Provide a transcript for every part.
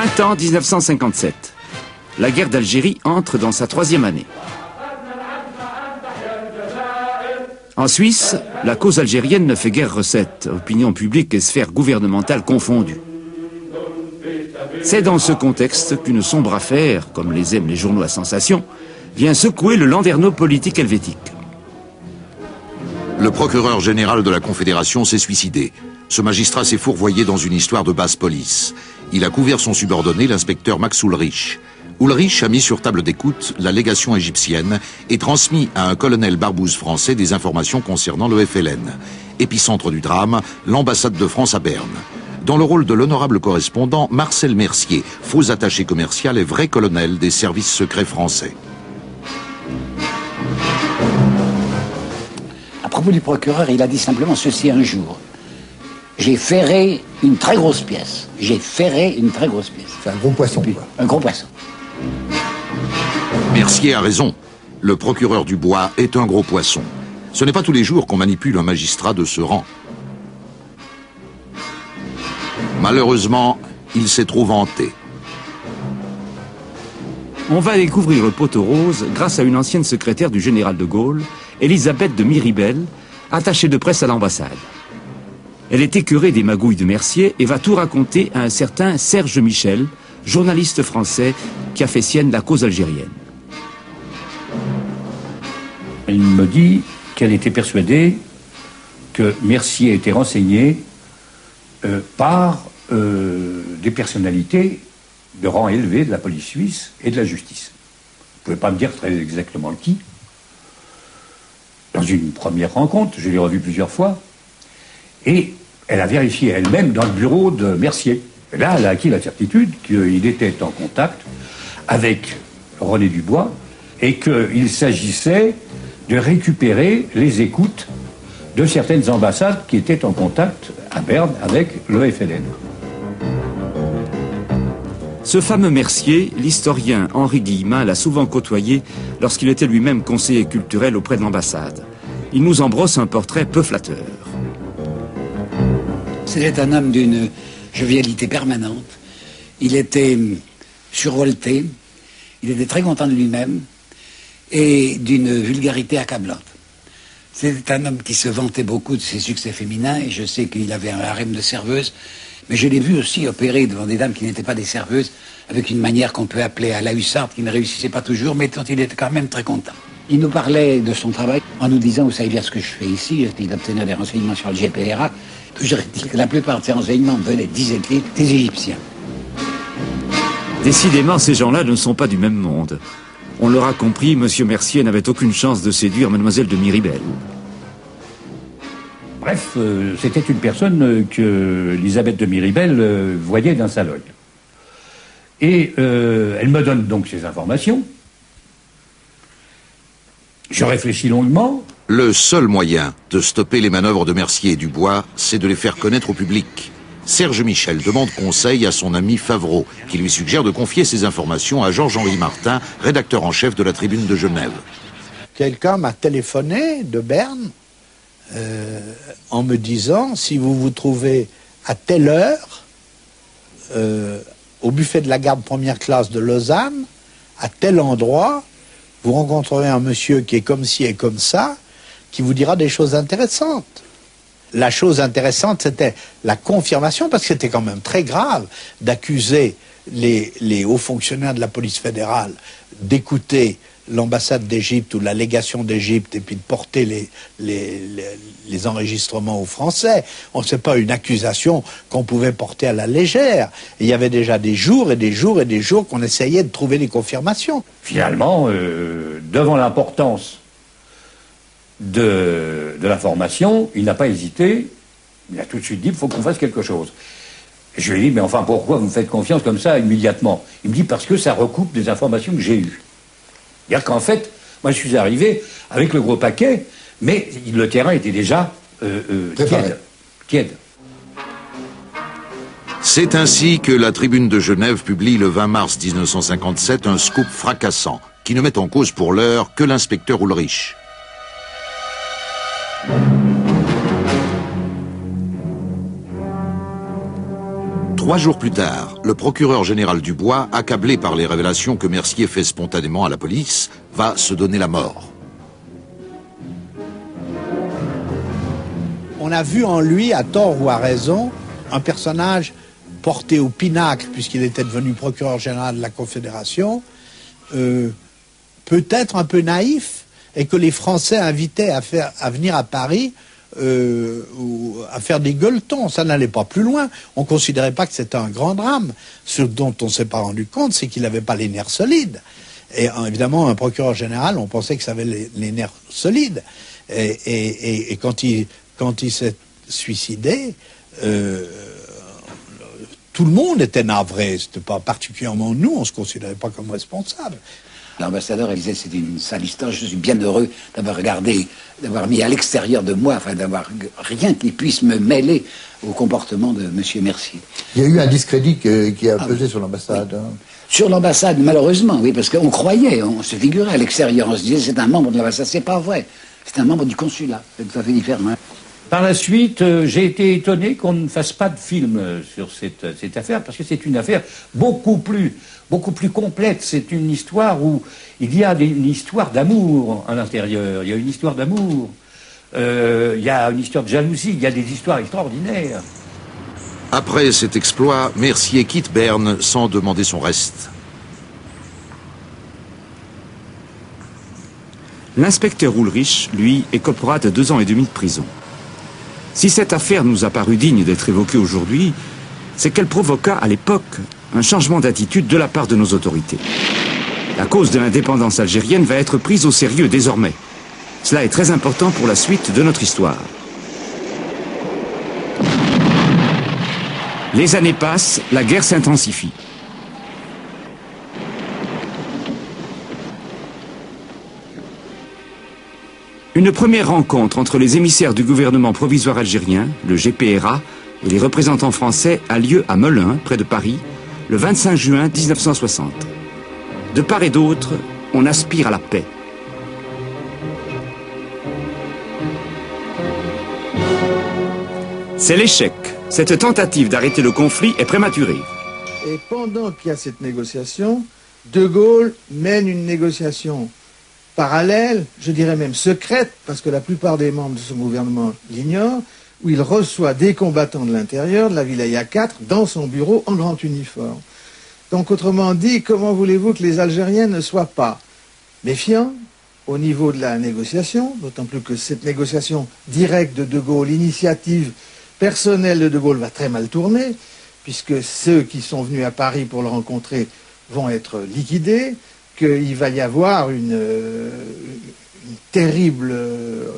Printemps 1957. La guerre d'Algérie entre dans sa 3e année. En Suisse, la cause algérienne ne fait guère recette, opinion publique et sphère gouvernementale confondues. C'est dans ce contexte qu'une sombre affaire, comme les aiment les journaux à sensation, vient secouer le landerneau politique helvétique. Le procureur général de la Confédération s'est suicidé. Ce magistrat s'est fourvoyé dans une histoire de basse police. Il a couvert son subordonné, l'inspecteur Max Ulrich. Ulrich a mis sur table d'écoute la légation égyptienne et transmis à un colonel Barbouze français des informations concernant le FLN. Épicentre du drame, l'ambassade de France à Berne. Dans le rôle de l'honorable correspondant, Marcel Mercier, faux attaché commercial et vrai colonel des services secrets français. À propos du procureur, il a dit simplement ceci un jour. J'ai ferré une très grosse pièce. J'ai ferré une très grosse pièce. C'est un gros poisson, quoi. Un gros poisson. Mercier a raison. Le procureur du Bois est un gros poisson. Ce n'est pas tous les jours qu'on manipule un magistrat de ce rang. Malheureusement, il s'est trop vanté. On va découvrir le poteau rose grâce à une ancienne secrétaire du général de Gaulle, Elisabeth de Miribel, attachée de presse à l'ambassade. Elle est écœurée des magouilles de Mercier et va tout raconter à un certain Serge Michel, journaliste français qui a fait sienne la cause algérienne. Elle me dit qu'elle était persuadée que Mercier était renseigné par des personnalités de rang élevé de la police suisse et de la justice. Vous ne pouvez pas me dire très exactement qui. Dans une première rencontre, je l'ai revu plusieurs fois, et elle a vérifié elle-même dans le bureau de Mercier. Et là, elle a acquis la certitude qu'il était en contact avec René Dubois et qu'il s'agissait de récupérer les écoutes de certaines ambassades qui étaient en contact à Berne avec le FLN. Ce fameux Mercier, l'historien Henri Guillemin l'a souvent côtoyé lorsqu'il était lui-même conseiller culturel auprès de l'ambassade. Il nous en brosse un portrait peu flatteur. C'était un homme d'une jovialité permanente. Il était survolté, il était très content de lui-même et d'une vulgarité accablante. C'était un homme qui se vantait beaucoup de ses succès féminins et je sais qu'il avait un harem de serveuses, mais je l'ai vu aussi opérer devant des dames qui n'étaient pas des serveuses avec une manière qu'on peut appeler à la hussarde, qui ne réussissait pas toujours, mais dont il était quand même très content. Il nous parlait de son travail en nous disant, vous savez bien ce que je fais ici, il obtenait des renseignements sur le GPRA. Toujours est-il que la plupart de ces renseignements venaient, disait-il, des Égyptiens. Décidément, ces gens-là ne sont pas du même monde. On l'aura compris, M. Mercier n'avait aucune chance de séduire Mademoiselle de Miribel. Bref, c'était une personne que Elisabeth de Miribel voyait d'un salon. Et elle me donne donc ces informations. Je réfléchis longuement. Le seul moyen de stopper les manœuvres de Mercier et Dubois, c'est de les faire connaître au public. Serge Michel demande conseil à son ami Favreau, qui lui suggère de confier ces informations à Georges-Henri Martin, rédacteur en chef de la Tribune de Genève. Quelqu'un m'a téléphoné de Berne en me disant, si vous vous trouvez à telle heure au buffet de la garde première classe de Lausanne, à tel endroit, vous rencontrerez un monsieur qui est comme ci et comme ça, qui vous dira des choses intéressantes. La chose intéressante, c'était la confirmation, parce que c'était quand même très grave d'accuser les hauts fonctionnaires de la police fédérale d'écouter l'ambassade d'Égypte ou la légation d'Égypte et puis de porter les enregistrements aux Français. C'est pas une accusation qu'on pouvait porter à la légère. Et il y avait déjà des jours et des jours et des jours qu'on essayait de trouver des confirmations. Finalement, devant l'importance de l'information, il n'a pas hésité. Il a tout de suite dit, il faut qu'on fasse quelque chose. Et je lui ai dit, mais enfin, pourquoi vous me faites confiance comme ça immédiatement? Il me dit, parce que ça recoupe des informations que j'ai eues. C'est-à-dire qu'en fait, moi je suis arrivé avec le gros paquet, mais le terrain était déjà tiède. C'est ainsi que la Tribune de Genève publie le 20 mars 1957 un scoop fracassant, qui ne met en cause pour l'heure que l'inspecteur Ulrich. 3 jours plus tard, le procureur général Dubois, accablé par les révélations que Mercier fait spontanément à la police, va se donner la mort. On a vu en lui, à tort ou à raison, un personnage porté au pinacle, puisqu'il était devenu procureur général de la Confédération, peut-être un peu naïf, et que les Français invitaient à venir à Paris ou à faire des gueuletons. Ça n'allait pas plus loin. On ne considérait pas que c'était un grand drame. Ce dont on ne s'est pas rendu compte, c'est qu'il n'avait pas les nerfs solides. Et évidemment, un procureur général, on pensait que ça avait les nerfs solides. Et quand il s'est suicidé, tout le monde était navré. C'était pas particulièrement nous, on ne se considérait pas comme responsable. L'ambassadeur disait c'est une sale histoire, je suis bien heureux d'avoir regardé, d'avoir mis à l'extérieur de moi, enfin d'avoir rien qui puisse me mêler au comportement de M. Mercier. Il y a eu un discrédit qui a pesé sur l'ambassade. Oui. Hein. Sur l'ambassade, malheureusement, oui, parce qu'on croyait, on se figurait à l'extérieur, on se disait c'est un membre de l'ambassade, c'est pas vrai, c'est un membre du consulat, c'est tout à fait différent. Hein. Par la suite, j'ai été étonné qu'on ne fasse pas de film sur cette affaire, parce que c'est une affaire beaucoup plus complète. C'est une histoire où il y a une histoire d'amour à l'intérieur, il y a une histoire d'amour, il y a une histoire de jalousie, il y a des histoires extraordinaires. Après cet exploit, Mercier quitte Berne sans demander son reste. L'inspecteur Ulrich, lui, écopera de 2 ans et demi de prison. Si cette affaire nous a paru digne d'être évoquée aujourd'hui, c'est qu'elle provoqua à l'époque un changement d'attitude de la part de nos autorités. La cause de l'indépendance algérienne va être prise au sérieux désormais. Cela est très important pour la suite de notre histoire. Les années passent, la guerre s'intensifie. Une première rencontre entre les émissaires du gouvernement provisoire algérien, le GPRA, et les représentants français a lieu à Melun, près de Paris, le 25 juin 1960. De part et d'autre, on aspire à la paix. C'est l'échec. Cette tentative d'arrêter le conflit est prématurée. Et pendant qu'il y a cette négociation, De Gaulle mène une négociation parallèle, je dirais même secrète, parce que la plupart des membres de son gouvernement l'ignorent, où il reçoit des combattants de l'intérieur, de la Wilaya 4, dans son bureau en grand uniforme. Donc autrement dit, comment voulez-vous que les Algériens ne soient pas méfiants au niveau de la négociation, d'autant plus que cette négociation directe de Gaulle, l'initiative personnelle de Gaulle va très mal tourner, puisque ceux qui sont venus à Paris pour le rencontrer vont être liquidés, qu'il va y avoir une terrible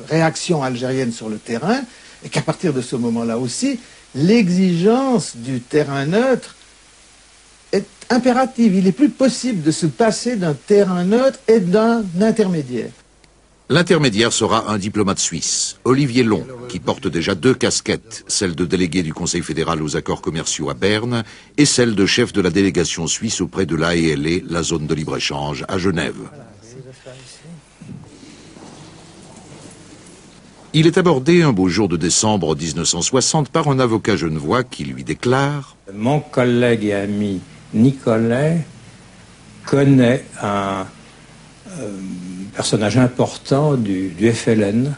réaction algérienne sur le terrain, et qu'à partir de ce moment-là aussi, l'exigence du terrain neutre est impérative. Il n'est plus possible de se passer d'un terrain neutre et d'un intermédiaire. L'intermédiaire sera un diplomate suisse, Olivier Long, qui porte déjà 2 casquettes, celle de délégué du Conseil fédéral aux accords commerciaux à Berne et celle de chef de la délégation suisse auprès de l'AELE, la zone de libre-échange, à Genève. Il est abordé un beau jour de décembre 1960 par un avocat genevois qui lui déclare « Mon collègue et ami Nicolet connaît un personnage important du FLN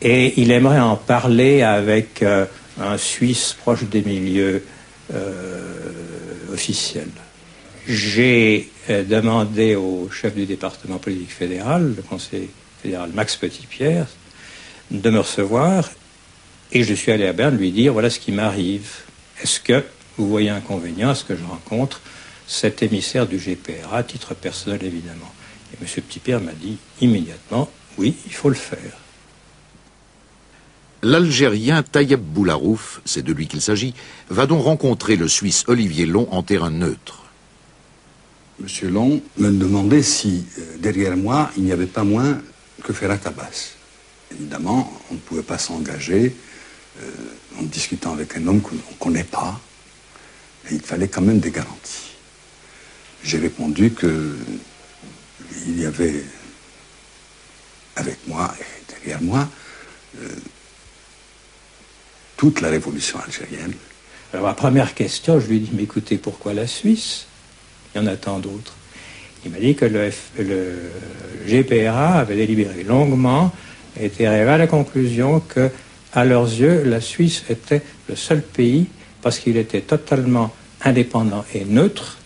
et il aimerait en parler avec un Suisse proche des milieux officiels. J'ai demandé au chef du département politique fédéral, le conseil fédéral Max Petitpierre, de me recevoir et je suis allé à Berne lui dire voilà ce qui m'arrive. Est-ce que vous voyez inconvénient à ce que je rencontre cet émissaire du GPRA, à titre personnel évidemment. Et M. Petitpierre m'a dit immédiatement, oui, il faut le faire. L'Algérien Tayeb Boularouf, c'est de lui qu'il s'agit, va donc rencontrer le Suisse Olivier Long en terrain neutre. Monsieur Long me demandait si, derrière moi, il n'y avait pas moins que Ferhat Abbas. Évidemment, on ne pouvait pas s'engager en discutant avec un homme qu'on ne connaît pas, et il fallait quand même des garanties. J'ai répondu qu'il y avait avec moi et derrière moi toute la révolution algérienne, Alors, ma première question, je lui ai dit, mais écoutez, pourquoi la Suisse? Il y en a tant d'autres. Il m'a dit que le GPRA avait délibéré longuement et était arrivé à la conclusion que, à leurs yeux, la Suisse était le seul pays, parce qu'il était totalement indépendant et neutre,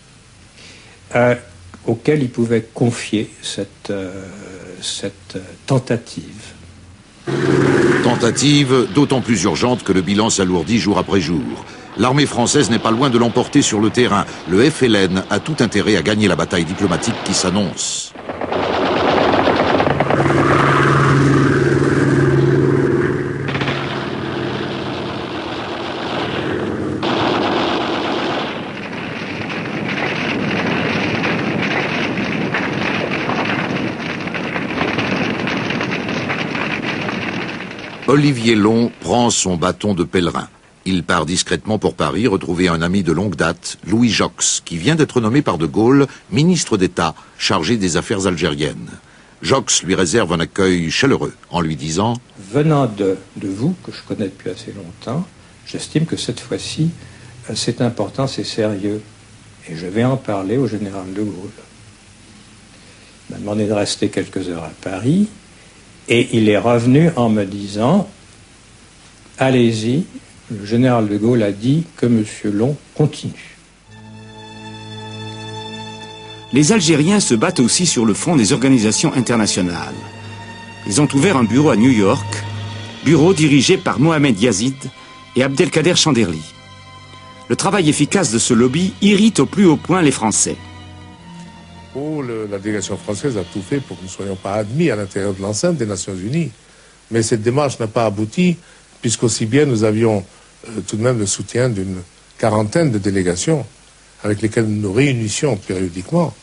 auquel ils pouvaient confier cette tentative. Tentative d'autant plus urgente que le bilan s'alourdit jour après jour. L'armée française n'est pas loin de l'emporter sur le terrain. Le FLN a tout intérêt à gagner la bataille diplomatique qui s'annonce. Olivier Long prend son bâton de pèlerin. Il part discrètement pour Paris retrouver un ami de longue date, Louis Jox, qui vient d'être nommé par De Gaulle ministre d'État chargé des affaires algériennes. Jox lui réserve un accueil chaleureux en lui disant « Venant de vous, que je connais depuis assez longtemps, j'estime que cette fois-ci, c'est important, c'est sérieux. Et je vais en parler au général de Gaulle. » Il m'a demandé de rester quelques heures à Paris. Et il est revenu en me disant « Allez-y, le général de Gaulle a dit que M. Long continue. » Les Algériens se battent aussi sur le front des organisations internationales. Ils ont ouvert un bureau à New York, bureau dirigé par Mohamed Yazid et Abdelkader Chanderli. Le travail efficace de ce lobby irrite au plus haut point les Français. La délégation française a tout fait pour que nous ne soyons pas admis à l'intérieur de l'enceinte des Nations Unies. Mais cette démarche n'a pas abouti, puisqu'aussi bien nous avions tout de même le soutien d'une quarantaine de délégations avec lesquelles nous nous réunissions périodiquement.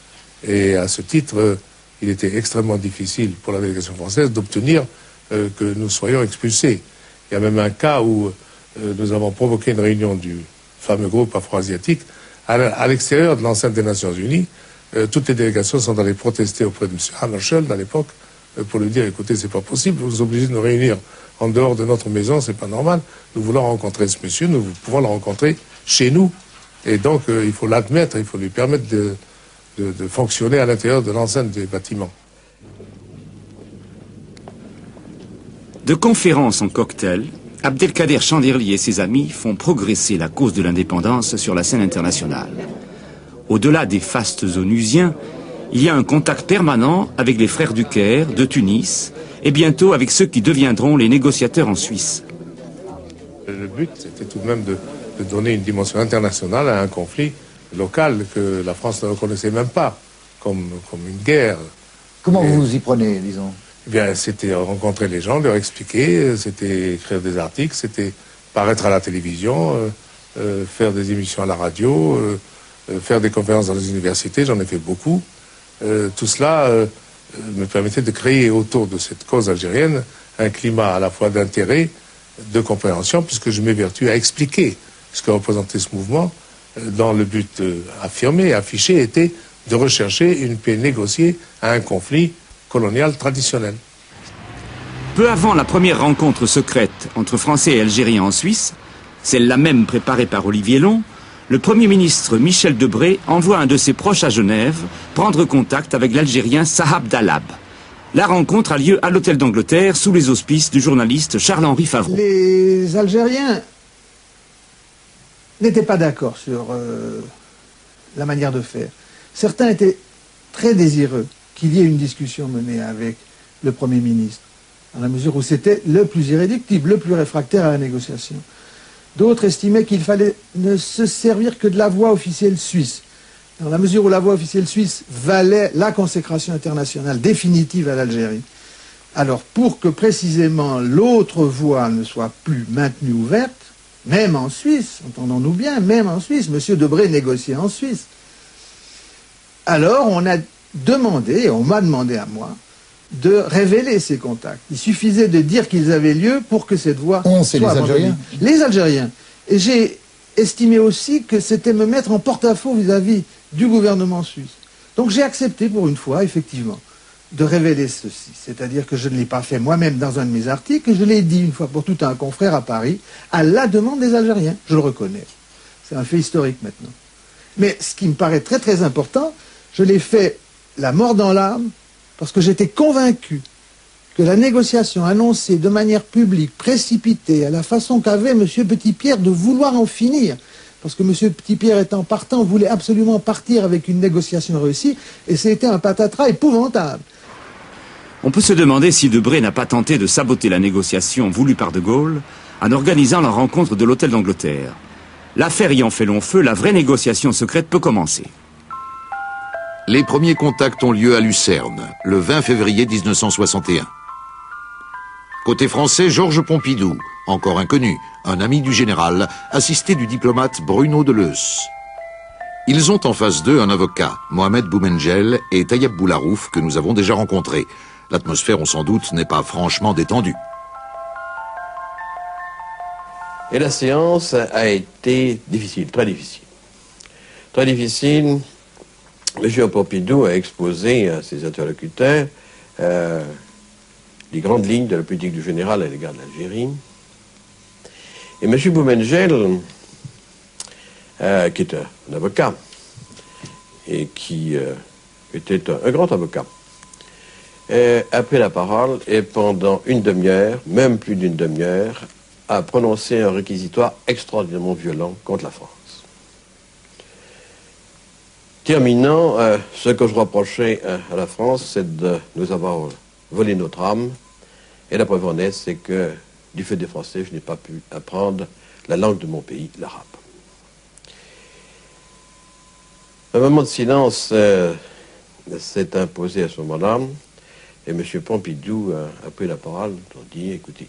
Et à ce titre, il était extrêmement difficile pour la délégation française d'obtenir que nous soyons expulsés. Il y a même un cas où nous avons provoqué une réunion du fameux groupe afro-asiatique à l'extérieur de l'enceinte des Nations Unies. Toutes les délégations sont allées protester auprès de M. Hammarskjöld à l'époque pour lui dire, écoutez, c'est pas possible, vous nous obligez de nous réunir en dehors de notre maison, c'est pas normal. Nous voulons rencontrer ce monsieur, nous pouvons le rencontrer chez nous. Et donc, il faut l'admettre, il faut lui permettre de fonctionner à l'intérieur de l'enceinte des bâtiments. De conférence en cocktail, Abdelkader Chanderli et ses amis font progresser la cause de l'indépendance sur la scène internationale. Au-delà des fastes onusiens, il y a un contact permanent avec les frères du Caire, de Tunis, et bientôt avec ceux qui deviendront les négociateurs en Suisse. Le but, c'était tout de même de donner une dimension internationale à un conflit local que la France ne reconnaissait même pas comme une guerre. Comment vous vous y prenez, disons? Eh bien, c'était rencontrer les gens, leur expliquer, c'était écrire des articles, c'était paraître à la télévision, faire des émissions à la radio, faire des conférences dans les universités, j'en ai fait beaucoup. Tout cela me permettait de créer autour de cette cause algérienne un climat à la fois d'intérêt, de compréhension, puisque je m'évertue à expliquer ce que représentait ce mouvement, dans le but affirmé, affiché, était de rechercher une paix négociée à un conflit colonial traditionnel. Peu avant la première rencontre secrète entre Français et Algériens en Suisse, celle-là même préparée par Olivier Long, le Premier ministre Michel Debré envoie un de ses proches à Genève prendre contact avec l'Algérien Sahab Dalab. La rencontre a lieu à l'Hôtel d'Angleterre sous les auspices du journaliste Charles-Henri Favreau. Les Algériens n'étaient pas d'accord sur la manière de faire. Certains étaient très désireux qu'il y ait une discussion menée avec le Premier ministre, dans la mesure où c'était le plus irréductible, le plus réfractaire à la négociation. D'autres estimaient qu'il fallait ne se servir que de la voie officielle suisse, dans la mesure où la voie officielle suisse valait la consécration internationale définitive à l'Algérie. Alors, pour que précisément l'autre voie ne soit plus maintenue ouverte, même en Suisse, entendons-nous bien, même en Suisse, M. Debré négociait en Suisse. Alors, on a demandé, on m'a demandé à moi, de révéler ces contacts. Il suffisait de dire qu'ils avaient lieu pour que cette voie soit les Algériens. Les Algériens. Et j'ai estimé aussi que c'était me mettre en porte-à-faux vis-à-vis du gouvernement suisse. Donc j'ai accepté pour une fois, effectivement, de révéler ceci. C'est-à-dire que je ne l'ai pas fait moi-même dans un de mes articles, et je l'ai dit une fois pour toutes à un confrère à Paris, à la demande des Algériens. Je le reconnais. C'est un fait historique maintenant. Mais ce qui me paraît très très important, je l'ai fait la mort dans l'âme, parce que j'étais convaincu que la négociation annoncée de manière publique, précipitée, à la façon qu'avait M. Petit-Pierre de vouloir en finir, parce que M. Petit-Pierre étant partant, voulait absolument partir avec une négociation réussie, et c'était un patatras épouvantable. On peut se demander si Debré n'a pas tenté de saboter la négociation voulue par De Gaulle en organisant la rencontre de l'Hôtel d'Angleterre. L'affaire ayant fait long feu, la vraie négociation secrète peut commencer. Les premiers contacts ont lieu à Lucerne, le 20 février 1961. Côté français, Georges Pompidou, encore inconnu, un ami du général, assisté du diplomate Bruno Deleuze. Ils ont en face d'eux un avocat, Mohamed Boumengel et Tayyab Boularouf, que nous avons déjà rencontrés. L'atmosphère, on s'en doute, n'est pas franchement détendue. Et la séance a été difficile, très difficile. Très difficile. M. Pompidou a exposé à ses interlocuteurs les grandes lignes de la politique du général à l'égard de l'Algérie. Et M. Boumengel, qui est un avocat, et qui était un grand avocat, a pris la parole et pendant une demi-heure, même plus d'une demi-heure, a prononcé un réquisitoire extraordinairement violent contre la France. Terminant, ce que je reprochais à la France, c'est de nous avoir volé notre âme. Et la preuve en est, c'est que, du fait des Français, je n'ai pas pu apprendre la langue de mon pays, l'arabe. Un moment de silence s'est imposé à ce moment-là, et M. Pompidou a pris la parole pour dire, écoutez,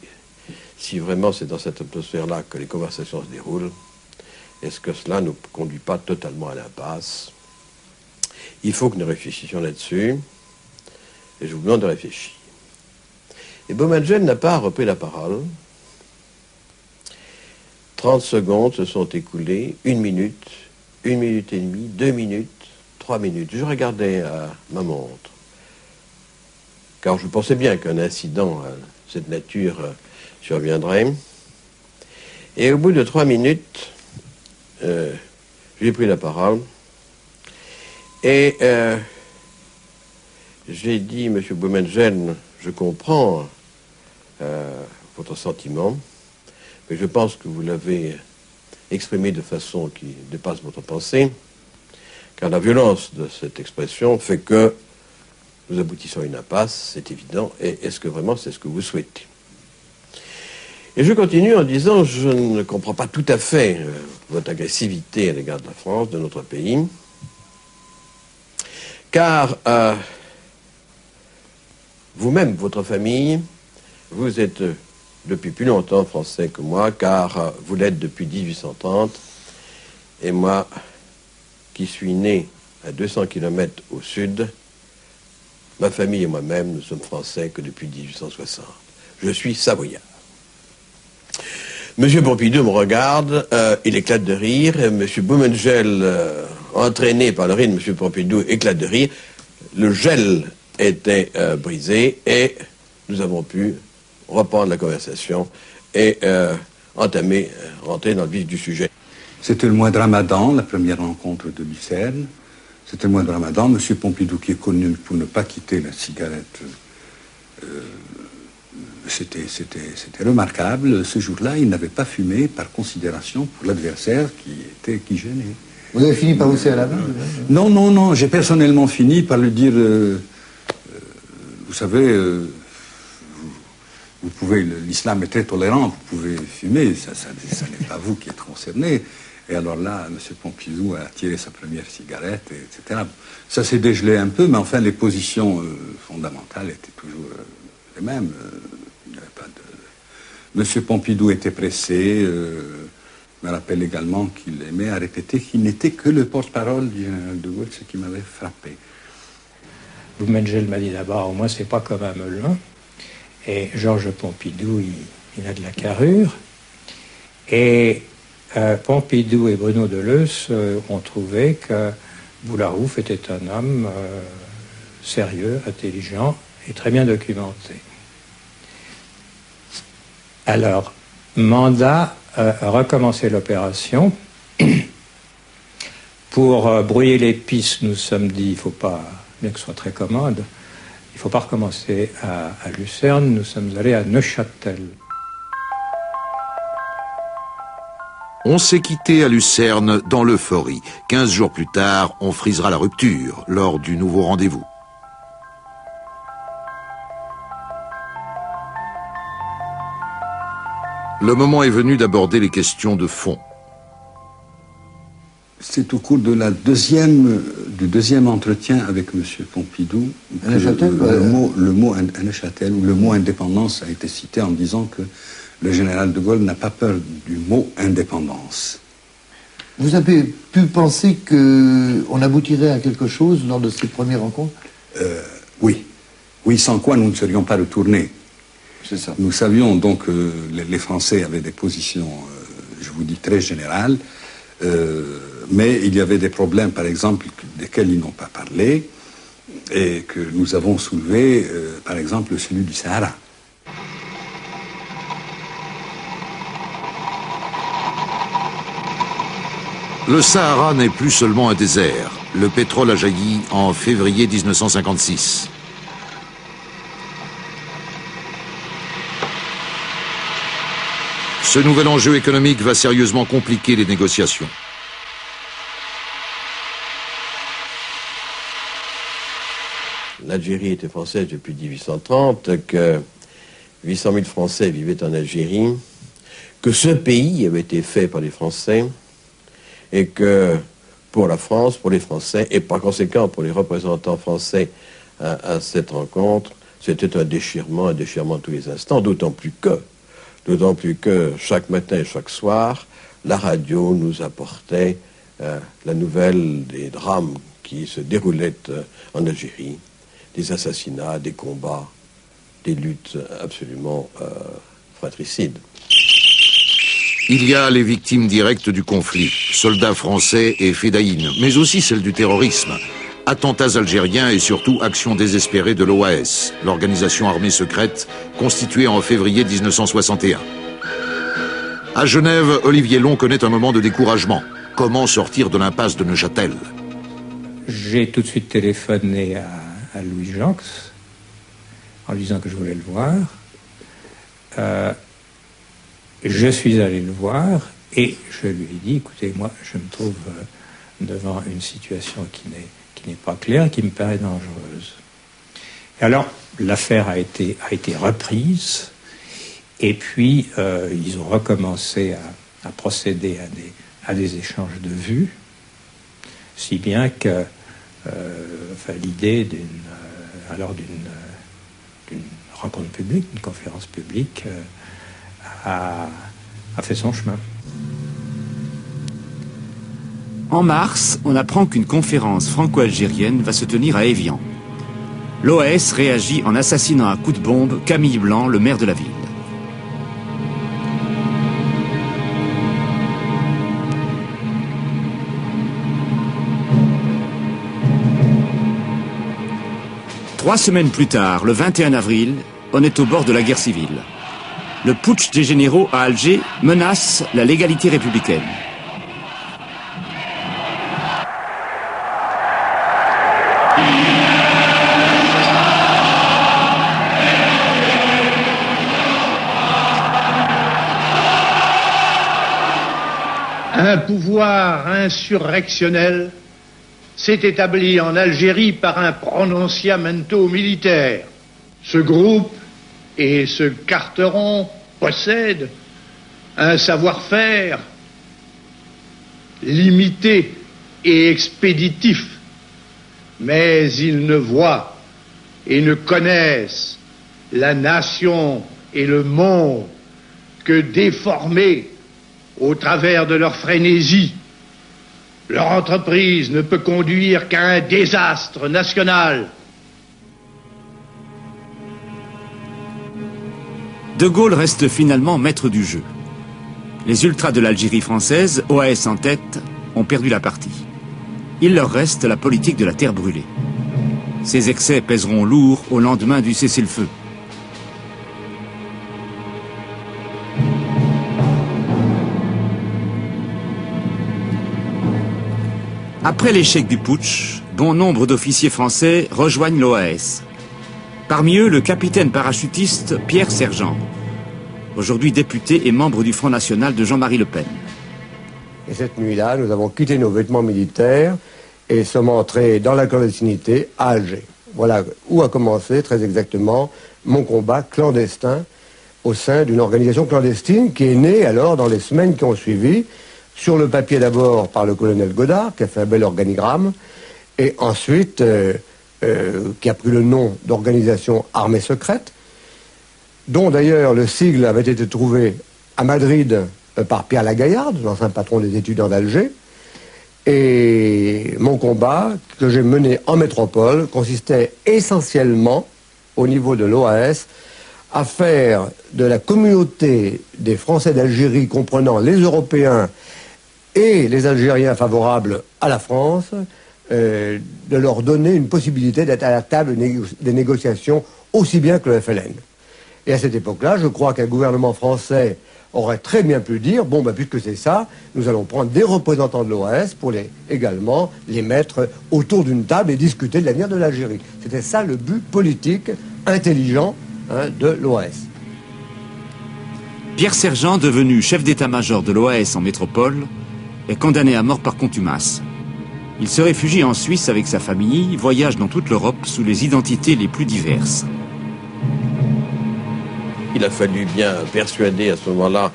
si vraiment c'est dans cette atmosphère-là que les conversations se déroulent, est-ce que cela ne nous conduit pas totalement à l'impasse? Il faut que nous réfléchissions là-dessus, et je vous demande de réfléchir. Et Boumengel n'a pas repris la parole. 30 secondes se sont écoulées, 1 minute et demie, 2 minutes, 3 minutes. Je regardais ma montre, car je pensais bien qu'un incident de cette nature surviendrait. Et au bout de 3 minutes, j'ai pris la parole et j'ai dit, M. Boumengel, je comprends votre sentiment, mais je pense que vous l'avez exprimé de façon qui dépasse votre pensée, car la violence de cette expression fait que nous aboutissons à une impasse, c'est évident, et est-ce que vraiment c'est ce que vous souhaitez? Et je continue en disant, je ne comprends pas tout à fait votre agressivité à l'égard de la France, de notre pays, car vous-même, votre famille, vous êtes depuis plus longtemps français que moi, car vous l'êtes depuis 1830, et moi, qui suis né à 200 km au sud, ma famille et moi-même, nous sommes français que depuis 1860. Je suis savoyard. Monsieur Pompidou me regarde, il éclate de rire, et Monsieur Boumengel, entraîné par le rire de Monsieur Pompidou, éclate de rire. Le gel était brisé et nous avons pu reprendre la conversation et rentrer dans le vif du sujet. C'était le mois de Ramadan, la première rencontre de Lucerne. C'était le mois de Ramadan. M. Pompidou, qui est connu pour ne pas quitter la cigarette, c'était remarquable. Ce jour-là, il n'avait pas fumé par considération pour l'adversaire qui gênait. Vous avez fini par vous serrer la main? Non. J'ai personnellement fini par lui dire, vous savez, vous pouvez, l'islam est très tolérant, vous pouvez fumer, ça n'est pas vous qui êtes concerné. Et alors là, M. Pompidou a tiré sa première cigarette, etc. Ça s'est dégelé un peu, mais enfin, les positions fondamentales étaient toujours les mêmes. Il n'y avait pas de... M. Pompidou était pressé. Je me rappelle également qu'il aimait à répéter qu'il n'était que le porte-parole du général de Gaulle, ce qui m'avait frappé. Boumengel m'a dit d'abord, au moins, c'est pas comme un melun. Et Georges Pompidou, il a de la carrure. Et Pompidou et Bruno Deleuze ont trouvé que Boularouf était un homme sérieux, intelligent et très bien documenté. Alors, Mandat a recommencé l'opération Pour brouiller les pistes, nous sommes dit, il ne faut pas, bien que ce soit très commode, il ne faut pas recommencer à Lucerne, nous sommes allés à Neuchâtel. On s'est quitté à Lucerne dans l'euphorie. 15 jours plus tard, on frisera la rupture lors du nouveau rendez-vous. Le moment est venu d'aborder les questions de fond. C'est au cours de du deuxième entretien avec M. Pompidou que le mot indépendance a été cité en disant que le général de Gaulle n'a pas peur du mot indépendance. Vous avez pu penser qu'on aboutirait à quelque chose lors de ces premières rencontres? Oui. Oui, sans quoi nous ne serions pas retournés. C'est ça. Nous savions donc que les Français avaient des positions, je vous dis, très générales, mais il y avait des problèmes, par exemple, desquels ils n'ont pas parlé, et que nous avons soulevés, par exemple, celui du Sahara. Le Sahara n'est plus seulement un désert. Le pétrole a jailli en février 1956. Ce nouvel enjeu économique va sérieusement compliquer les négociations. L'Algérie était française depuis 1830, que 800 000 Français vivaient en Algérie, que ce pays avait été fait par les Français, et que pour la France, pour les Français, et par conséquent pour les représentants français à cette rencontre, c'était un déchirement tous les instants, d'autant plus que chaque matin et chaque soir, la radio nous apportait la nouvelle des drames qui se déroulaient en Algérie, des assassinats, des combats, des luttes absolument fratricides. Il y a les victimes directes du conflit, soldats français et fédayines, mais aussi celles du terrorisme. Attentats algériens et surtout actions désespérées de l'OAS, l'organisation armée secrète constituée en février 1961. À Genève, Olivier Long connaît un moment de découragement. Comment sortir de l'impasse de Neuchâtel? J'ai tout de suite téléphoné à Louis Janx en lui disant que je voulais le voir. Je suis allé le voir et je lui ai dit, écoutez, moi je me trouve devant une situation qui n'est pas claire, qui me paraît dangereuse. Et alors l'affaire a été reprise et puis ils ont recommencé à procéder à des échanges de vues, si bien que l'idée d'une rencontre publique, d'une conférence publique, a fait son chemin. En mars, on apprend qu'une conférence franco-algérienne va se tenir à Évian. L'OAS réagit en assassinant à coups de bombe Camille Blanc, le maire de la ville. Trois semaines plus tard, le 21 avril, on est au bord de la guerre civile. Le putsch des généraux à Alger menace la légalité républicaine. Un pouvoir insurrectionnel s'est établi en Algérie par un prononciamento militaire. Ce groupe et ce Carteron possèdent un savoir-faire limité et expéditif, mais ils ne voient et ne connaissent la nation et le monde que déformés au travers de leur frénésie. Leur entreprise ne peut conduire qu'à un désastre national. De Gaulle reste finalement maître du jeu. Les ultras de l'Algérie française, OAS en tête, ont perdu la partie. Il leur reste la politique de la terre brûlée. Ces excès pèseront lourd au lendemain du cessez-le-feu. Après l'échec du putsch, bon nombre d'officiers français rejoignent l'OAS. Parmi eux, le capitaine parachutiste Pierre Sergent, aujourd'hui député et membre du Front National de Jean-Marie Le Pen. Et cette nuit-là, nous avons quitté nos vêtements militaires et sommes entrés dans la clandestinité à Alger. Voilà où a commencé très exactement mon combat clandestin au sein d'une organisation clandestine qui est née alors dans les semaines qui ont suivi, sur le papier d'abord par le colonel Godard, qui a fait un bel organigramme, et ensuite qui a pris le nom d'organisation armée secrète, dont d'ailleurs le sigle avait été trouvé à Madrid par Pierre Lagaillarde, l'ancien patron des étudiants d'Alger. Et mon combat, que j'ai mené en métropole, consistait essentiellement, au niveau de l'OAS, à faire de la communauté des Français d'Algérie, comprenant les Européens et les Algériens favorables à la France, de leur donner une possibilité d'être à la table des négociations aussi bien que le FLN. Et à cette époque-là, je crois qu'un gouvernement français aurait très bien pu dire, bon, puisque c'est ça, nous allons prendre des représentants de l'OAS pour également les mettre autour d'une table et discuter de l'avenir de l'Algérie. C'était ça le but politique intelligent de l'OAS. Pierre Sergent, devenu chef d'état-major de l'OAS en métropole, est condamné à mort par contumace. Il se réfugie en Suisse avec sa famille, voyage dans toute l'Europe sous les identités les plus diverses. Il a fallu bien persuader à ce moment-là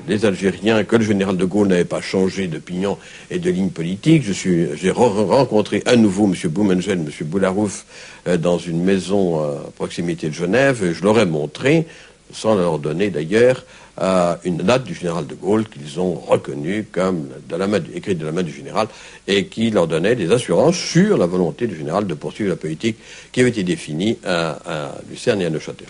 les Algériens que le général de Gaulle n'avait pas changé d'opinion et de ligne politique. J'ai rencontré à nouveau M. Boumengel, M. Boularouf dans une maison à proximité de Genève. Et je leur ai montré, sans leur donner d'ailleurs, une date du général de Gaulle qu'ils ont reconnue comme écrite de la main du général et qui leur donnait des assurances sur la volonté du général de poursuivre la politique qui avait été définie à Lucerne et à Neuchâtel.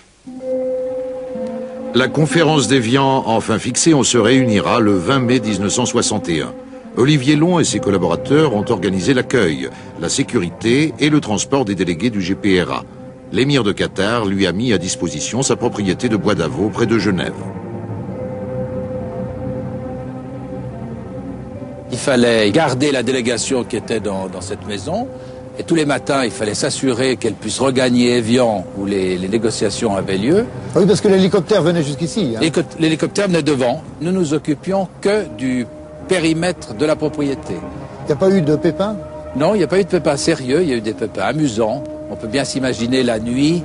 La conférence d'Évian, enfin fixée, on se réunira le 20 mai 1961. Olivier Long et ses collaborateurs ont organisé l'accueil, la sécurité et le transport des délégués du GPRA. L'émir de Qatar lui a mis à disposition sa propriété de Bois d'Avaux près de Genève. Il fallait garder la délégation qui était dans cette maison. Et tous les matins, il fallait s'assurer qu'elle puisse regagner Évian, où les négociations avaient lieu. Oui, parce que l'hélicoptère venait jusqu'ici. L'hélicoptère venait devant. Nous nous occupions que du périmètre de la propriété. Il n'y a pas eu de pépins? Non, il n'y a pas eu de pépins sérieux, il y a eu des pépins amusants. On peut bien s'imaginer la nuit,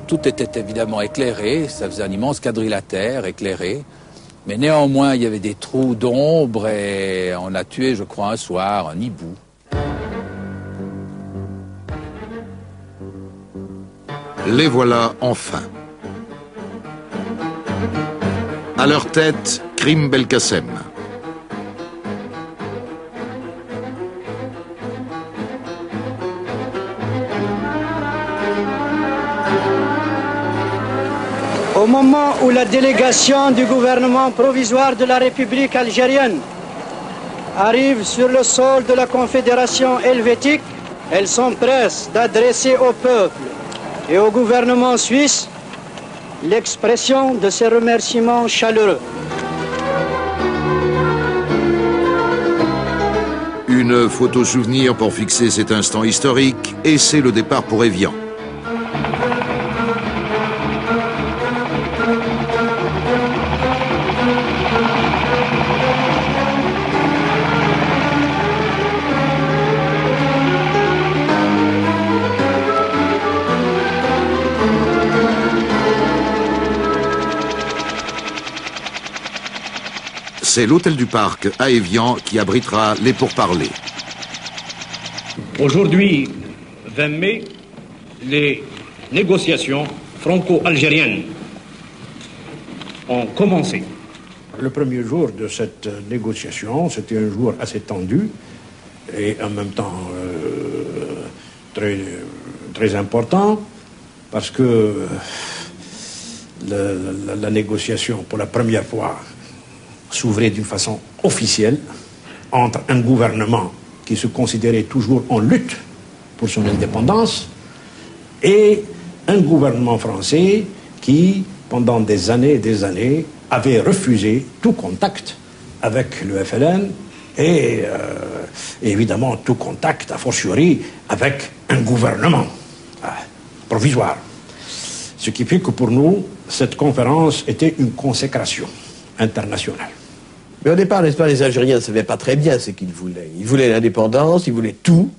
tout était évidemment éclairé, ça faisait un immense quadrilatère éclairé. Mais néanmoins, il y avait des trous d'ombre et on a tué, je crois, un soir, un hibou. Les voilà enfin. À leur tête, Krim Belkacem. Au moment où la délégation du gouvernement provisoire de la République algérienne arrive sur le sol de la Confédération helvétique, elles s'empressent d'adresser au peuple et au gouvernement suisse l'expression de ses remerciements chaleureux. Une photo souvenir pour fixer cet instant historique, et c'est le départ pour Évian. C'est l'hôtel du Parc à Évian qui abritera les pourparlers. Aujourd'hui, 20 mai, les négociations franco-algériennes ont commencé. Le premier jour de cette négociation, c'était un jour assez tendu et en même temps très important parce que la négociation, pour la première fois, s'ouvrait d'une façon officielle entre un gouvernement qui se considérait toujours en lutte pour son indépendance et un gouvernement français qui, pendant des années et des années, avait refusé tout contact avec le FLN et évidemment tout contact, a fortiori, avec un gouvernement provisoire. Ce qui fait que pour nous, cette conférence était une consécration internationale. Mais au départ, n'est-ce pas, les Algériens ne savaient pas très bien ce qu'ils voulaient. Ils voulaient l'indépendance, ils voulaient tout,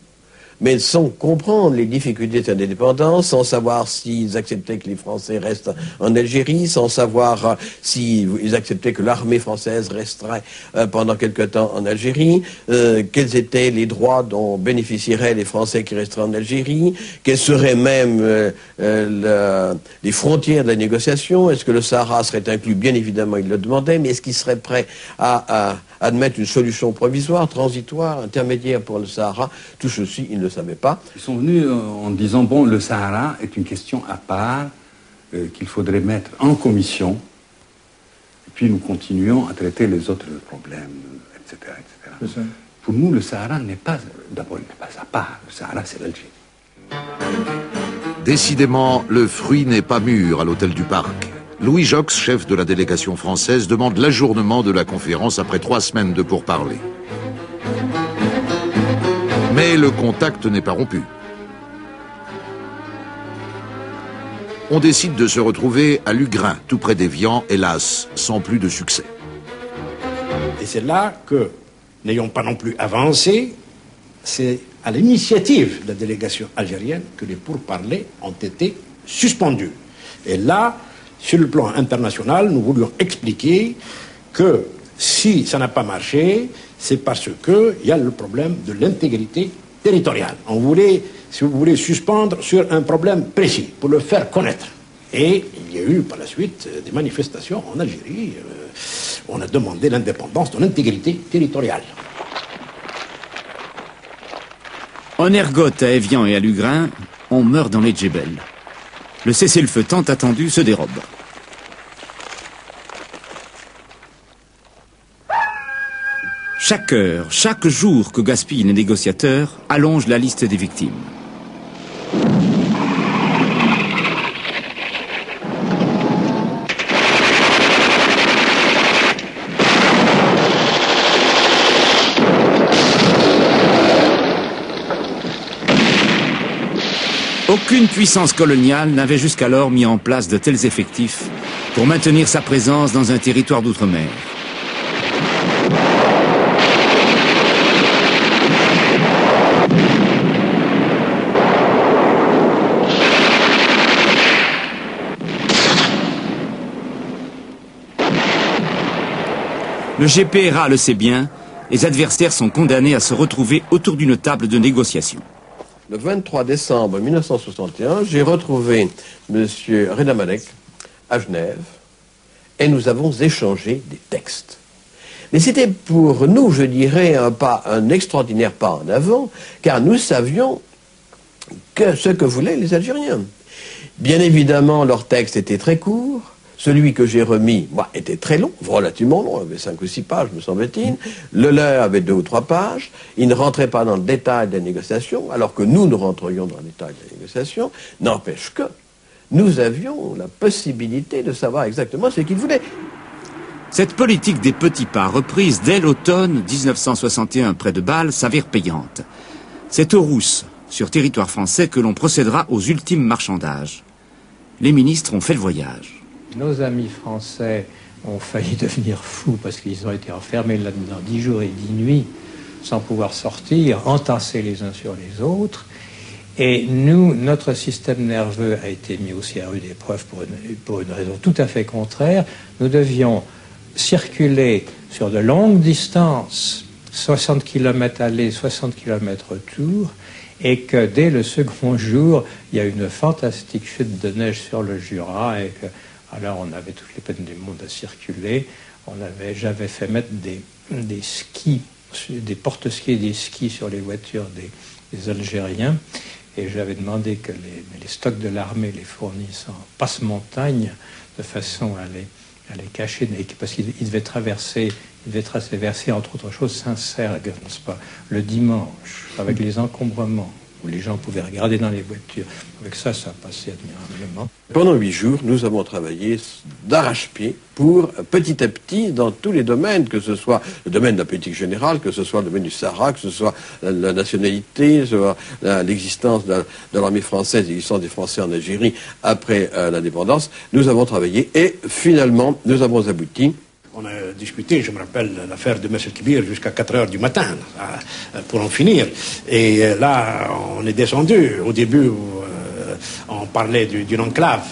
mais sans comprendre les difficultés de cette indépendance, sans savoir s'ils acceptaient que les Français restent en Algérie, sans savoir s'ils acceptaient que l'armée française resterait pendant quelque temps en Algérie, quels étaient les droits dont bénéficieraient les Français qui resteraient en Algérie, quelles seraient même les frontières de la négociation, est-ce que le Sahara serait inclus? Bien évidemment, ils le demandaient, mais est-ce qu'ils seraient prêts à admettre une solution provisoire, transitoire, intermédiaire pour le Sahara? Tout ceci, ils ne le savaient pas. Ils sont venus en disant, bon, le Sahara est une question à part, qu'il faudrait mettre en commission, et puis nous continuons à traiter les autres problèmes, etc. etc. Pour nous, le Sahara n'est pas, d'abord, il n'est pas à part. Le Sahara, c'est l'Algérie. Décidément, le fruit n'est pas mûr à l'hôtel du Parc. Louis Jox, chef de la délégation française, demande l'ajournement de la conférence après 3 semaines de pourparlers. Mais le contact n'est pas rompu. On décide de se retrouver à Lugrin, tout près d'Évian, hélas, sans plus de succès. Et c'est là que, n'ayant pas non plus avancé, c'est à l'initiative de la délégation algérienne que les pourparlers ont été suspendus. Et là, sur le plan international, nous voulions expliquer que si ça n'a pas marché, c'est parce qu'il y a le problème de l'intégrité territoriale. On voulait, si vous voulez, suspendre sur un problème précis, pour le faire connaître. Et il y a eu par la suite des manifestations en Algérie. On a demandé l'indépendance de l'intégrité territoriale. En ergote à Évian et à Lugrin, on meurt dans les djebels. Le cessez-le-feu tant attendu se dérobe. Chaque heure, chaque jour que gaspillent les négociateurs allonge la liste des victimes. Aucune puissance coloniale n'avait jusqu'alors mis en place de tels effectifs pour maintenir sa présence dans un territoire d'outre-mer. Le GPRA le sait bien, les adversaires sont condamnés à se retrouver autour d'une table de négociation. Le 23 décembre 1961, j'ai retrouvé M. Reda Malek à Genève et nous avons échangé des textes. Mais c'était pour nous, je dirais, un extraordinaire pas en avant, car nous savions ce que voulaient les Algériens. Bien évidemment, leurs textes étaient très courts. Celui que j'ai remis, moi, était très long, relativement long, il avait 5 ou 6 pages, me semble-t-il. Le leur avait 2 ou 3 pages. Il ne rentrait pas dans le détail des négociations, alors que nous rentrions dans le détail des négociations. N'empêche que nous avions la possibilité de savoir exactement ce qu'ils voulaient. Cette politique des petits pas, reprise dès l'automne 1961 près de Bâle, s'avère payante. C'est aux Rousses, sur territoire français, que l'on procédera aux ultimes marchandages. Les ministres ont fait le voyage. Nos amis français ont failli devenir fous parce qu'ils ont été enfermés là-dedans 10 jours et 10 nuits sans pouvoir sortir, entassés les uns sur les autres. Et nous, notre système nerveux a été mis aussi à rude épreuve pour une raison tout à fait contraire. Nous devions circuler sur de longues distances, 60 km aller, 60 km retour, et que dès le second jour, il y a une fantastique chute de neige sur le Jura, et que alors on avait toutes les peines du monde à circuler. J'avais fait mettre des skis, des porte-skis et des skis sur les voitures des Algériens, et j'avais demandé que les stocks de l'armée les fournissent en passe-montagne de façon à les cacher, parce qu'ils devaient traverser entre autres choses Saint-Sergue, n'est-ce pas, le dimanche, avec les encombrements. où les gens pouvaient regarder dans les voitures. Avec ça, ça a passé admirablement. Pendant 8 jours, nous avons travaillé d'arrache-pied pour, petit à petit, dans tous les domaines, que ce soit le domaine de la politique générale, que ce soit le domaine du Sahara, que ce soit la nationalité, que ce soit l'existence de l'armée française, l'existence des Français en Algérie après l'indépendance. Nous avons travaillé et finalement, nous avons abouti. On a discuté, je me rappelle, l'affaire de M. Kibir jusqu'à 4 heures du matin pour en finir. Et là, on est descendu. Au début, on parlait d'une enclave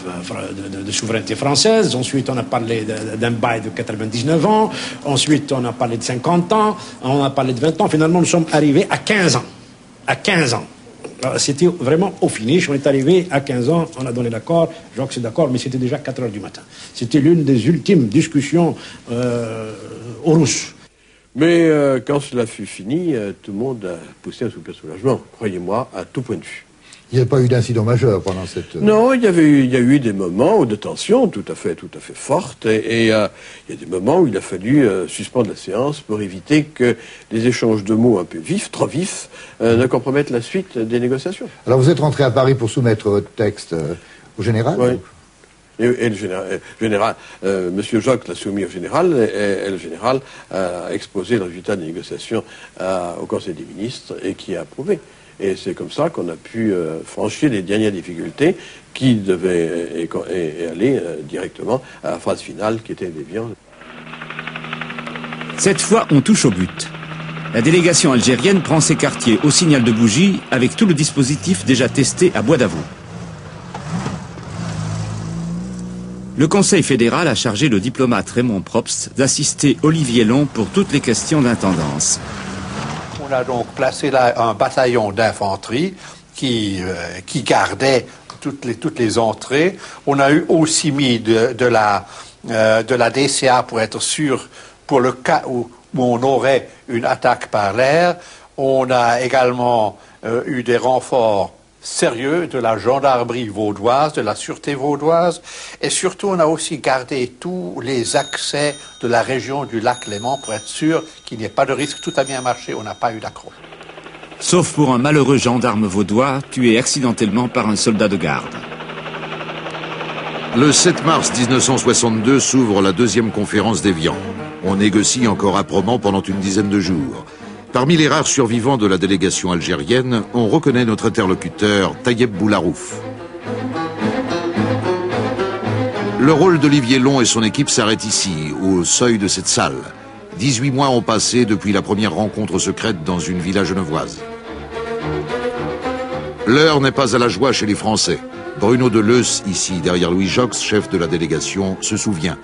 de souveraineté française. Ensuite, on a parlé d'un bail de 99 ans. Ensuite, on a parlé de 50 ans. On a parlé de 20 ans. Finalement, nous sommes arrivés à 15 ans. À 15 ans. C'était vraiment au finish. On est arrivé à 15 ans, on a donné l'accord. Jacques, c'est d'accord, mais c'était déjà 4 heures du matin. C'était l'une des ultimes discussions aux Russes. Mais quand cela fut fini, tout le monde a poussé un soupir de soulagement, croyez-moi, à tout point de vue. Il n'y a pas eu d'incident majeur pendant cette... Non, il y a eu des moments de tension tout à fait forte, et il y a des moments où il a fallu suspendre la séance pour éviter que les échanges de mots un peu vifs, trop vifs, ne compromettent la suite des négociations. Alors vous êtes rentré à Paris pour soumettre votre texte au général? Oui. Et le général, Monsieur Jacques l'a soumis au général, et le général a exposé le résultat des négociations au Conseil des ministres, et qui a approuvé. Et c'est comme ça qu'on a pu franchir les dernières difficultés qui devaient aller directement à la phase finale qui était déviante. Cette fois, on touche au but. La délégation algérienne prend ses quartiers au signal de bougie avec tout le dispositif déjà testé à Bois-d'Avau. Le Conseil fédéral a chargé le diplomate Raymond Probst d'assister Olivier Long pour toutes les questions d'intendance. On a donc placé là un bataillon d'infanterie qui gardait toutes les entrées. On a eu aussi mis de la DCA pour être sûr, pour le cas où on aurait une attaque par l'air. On a également eu des renforts sérieux de la gendarmerie vaudoise, de la sûreté vaudoise, et surtout on a aussi gardé tous les accès de la région du lac Léman pour être sûr qu'il n'y ait pas de risque. Tout a bien marché, on n'a pas eu d'accroc. Sauf pour un malheureux gendarme vaudois tué accidentellement par un soldat de garde. Le 7 mars 1962 s'ouvre la deuxième conférence d'Évian. On négocie encore âprement pendant une dizaine de jours. Parmi les rares survivants de la délégation algérienne, on reconnaît notre interlocuteur, Tayeb Boularouf. Le rôle d'Olivier Long et son équipe s'arrête ici, au seuil de cette salle. 18 mois ont passé depuis la première rencontre secrète dans une villa genevoise. L'heure n'est pas à la joie chez les Français. Bruno Deleuze, ici derrière Louis Jox, chef de la délégation, se souvient.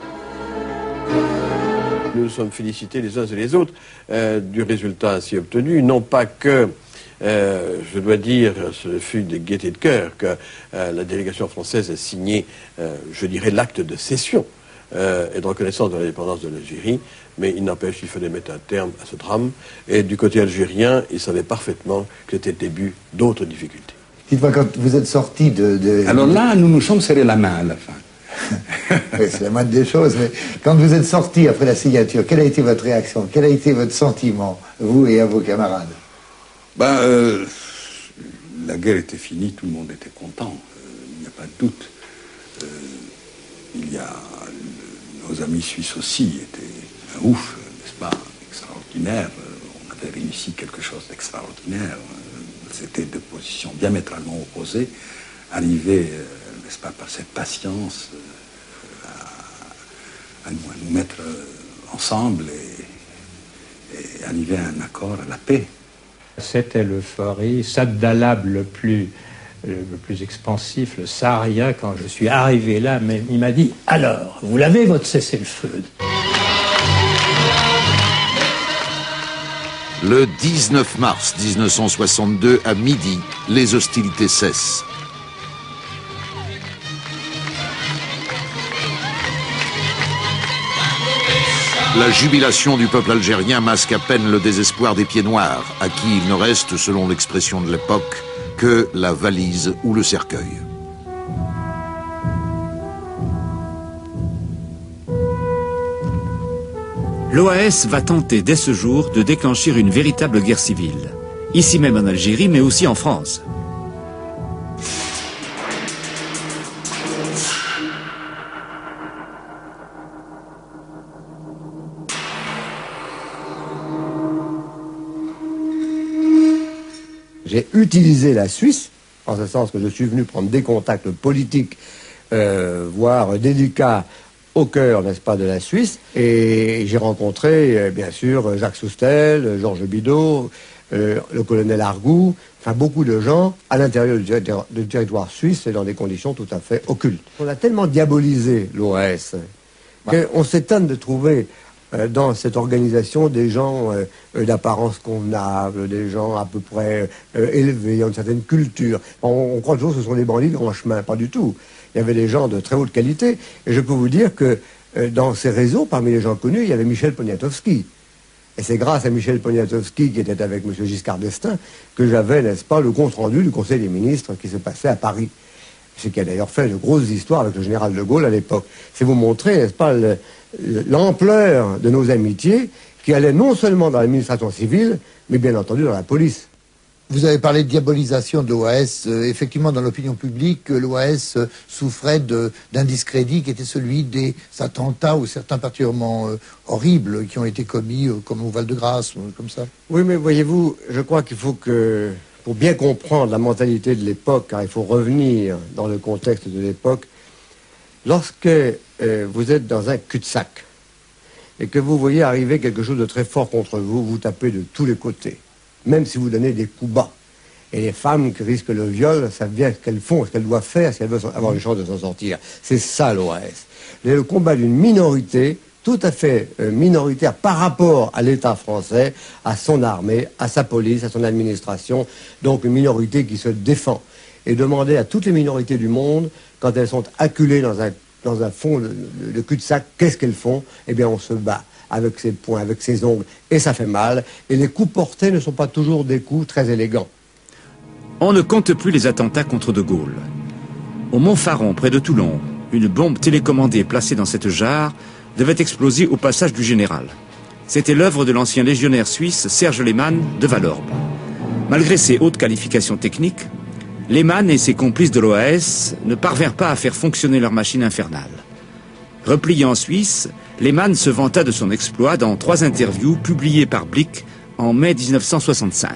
Nous nous sommes félicités les uns et les autres du résultat ainsi obtenu. Non pas que, je dois dire, ce fut de gaieté de cœur que la délégation française a signé, je dirais, l'acte de cession et de reconnaissance de l'indépendance de l'Algérie, mais il n'empêche qu'il fallait mettre un terme à ce drame. Et du côté algérien, ils savaient parfaitement que c'était le début d'autres difficultés. Dites-moi, quand vous êtes sorti de... Alors là, nous nous sommes serrés la main à la fin. Oui, c'est la moindre des choses, mais quand vous êtes sorti après la signature, quelle a été votre réaction? Quel a été votre sentiment, vous et à vos camarades? La guerre était finie, tout le monde était content, il n'y a pas de doute. Nos amis suisses aussi étaient un ouf, n'est-ce pas, extraordinaire. On avait réussi quelque chose d'extraordinaire. C'était deux positions diamétralement opposées, arriver, n'est-ce pas, par cette patience à nous mettre ensemble et arriver à un accord, à la paix. C'était l'euphorie. Saad Dalab, le plus expansif, le saharien, quand je suis arrivé là, mais il m'a dit « Alors, vous l'avez, votre cessez-le-feu » Le 19 mars 1962, à midi, les hostilités cessent. La jubilation du peuple algérien masque à peine le désespoir des pieds noirs, à qui il ne reste, selon l'expression de l'époque, que la valise ou le cercueil. L'OAS va tenter dès ce jour de déclencher une véritable guerre civile, ici même en Algérie, mais aussi en France. J'ai utilisé la Suisse, en ce sens que je suis venu prendre des contacts politiques, voire délicats, au cœur, n'est-ce pas, de la Suisse. Et j'ai rencontré, bien sûr, Jacques Soustel, Georges Bidault, le colonel Argout, enfin beaucoup de gens à l'intérieur du territoire suisse et dans des conditions tout à fait occultes. On a tellement diabolisé l'OAS qu'on s'étonne de trouver dans cette organisation des gens d'apparence convenable, des gens à peu près élevés, ont une certaine culture. On croit toujours que ce sont des bandits de grand chemin, pas du tout. Il y avait des gens de très haute qualité, et je peux vous dire que dans ces réseaux, parmi les gens connus, il y avait Michel Poniatowski. Et c'est grâce à Michel Poniatowski, qui était avec M. Giscard d'Estaing, que j'avais, n'est-ce pas, le compte-rendu du Conseil des ministres qui se passait à Paris. Ce qui a d'ailleurs fait de grosses histoires avec le général de Gaulle à l'époque. C'est vous montrer, n'est-ce pas, l'ampleur de nos amitiés qui allaient non seulement dans l'administration civile, mais bien entendu dans la police. Vous avez parlé de diabolisation de l'OAS. Effectivement, dans l'opinion publique, l'OAS souffrait d'un discrédit qui était celui des attentats ou certains particulièrement horribles qui ont été commis, comme au Val-de-Grâce, comme ça. Oui, mais voyez-vous, je crois qu'il faut que, pour bien comprendre la mentalité de l'époque, car il faut revenir dans le contexte de l'époque, lorsque vous êtes dans un cul-de-sac et que vous voyez arriver quelque chose de très fort contre vous, vous tapez de tous les côtés. Même si vous donnez des coups bas. Et les femmes qui risquent le viol savent bien ce qu'elles font, ce qu'elles doivent faire, si elles veulent avoir une chance de s'en sortir. C'est ça l'OAS. Le combat d'une minorité, tout à fait minoritaire par rapport à l'État français, à son armée, à sa police, à son administration. Donc une minorité qui se défend. Et demander à toutes les minorités du monde, quand elles sont acculées dans un fond de cul-de-sac, qu'est-ce qu'elles font? Eh bien on se bat. Avec ses poings, avec ses ongles, et ça fait mal. Et les coups portés ne sont pas toujours des coups très élégants. On ne compte plus les attentats contre De Gaulle. Au Mont-Faron, près de Toulon, une bombe télécommandée placée dans cette jarre devait exploser au passage du général. C'était l'œuvre de l'ancien légionnaire suisse Serge Lehmann de Valorbe. Malgré ses hautes qualifications techniques, Lehmann et ses complices de l'OAS ne parvinrent pas à faire fonctionner leur machine infernale. Replié en Suisse, Lehmann se vanta de son exploit dans 3 interviews publiées par Blick en mai 1965.